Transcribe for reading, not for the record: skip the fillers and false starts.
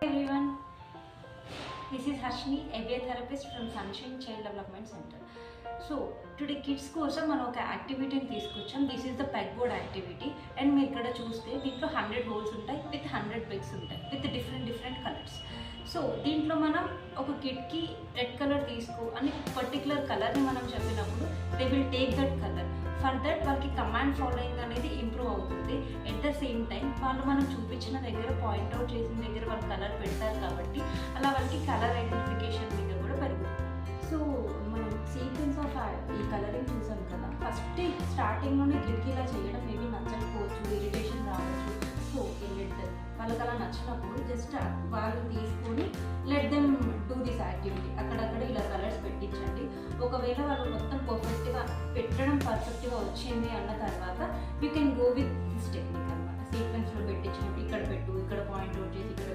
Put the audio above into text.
Everyone, this is Harshini, ABA therapist from Sunshine Child Development Center. So today kids కోసం మనం ఒక యాక్టివిటీని తీసుకొచ్చాం. This is the peg board activity. And మీరు ఇక్కడ చూస్తే దీంట్లో 100 హోల్స్ ఉంటాయి విత్ 100 పెగ్స్ ఉంటాయి విత్ డిఫరెంట్ కలర్స్. సో దీంట్లో మనం ఒక కిడ్కి రెడ్ కలర్ తీసుకో అని పర్టికులర్ కలర్ని మనం చెప్పినప్పుడు they will take that colour. For that వాళ్ళకి కమాండ్ ఫాలోయింగ్ అనేది ఇంప్రూవ్ అవుతుంది. ఎట్ ద సేమ్ టైం వాళ్ళు మనం చూపించిన దగ్గర పాయింట్అవుట్ చేసిన దగ్గర వాళ్ళు కలర్ పెడతారు కాబట్టి అలా వాళ్ళకి కలర్ ఐడెంటిఫికేషన్ మీద కూడా పెరుగుతుంది. సో మనం సీక్వెన్స్ ఆఫ్ ఈ కలరింగ్ చూసాం కదా. ఫస్ట్ స్టార్టింగ్లోనే కిడ్కి ఇలా చేయడం మేబీ నచ్చకపోవచ్చు, ఇరిటేషన్ రావచ్చు. సో వాళ్ళకి అలా నచ్చినప్పుడు జస్ట్ వాళ్ళు తీసుకొని let them do this activity. అక్కడక్కడ ఇలా కలర్స్ పెట్టించండి. ఒకవేళ వాళ్ళు మొత్తం పర్ఫెక్ట్గా పెట్టడం పర్ఫెక్ట్గా వచ్చింది అన్న తర్వాత you can go with this technique అనమాట. సీక్వెన్స్లో పెట్టించినప్పుడు ఇక్కడ పెట్టు, ఇక్కడ పాయింట్ అవుట్ చేసి ఇక్కడ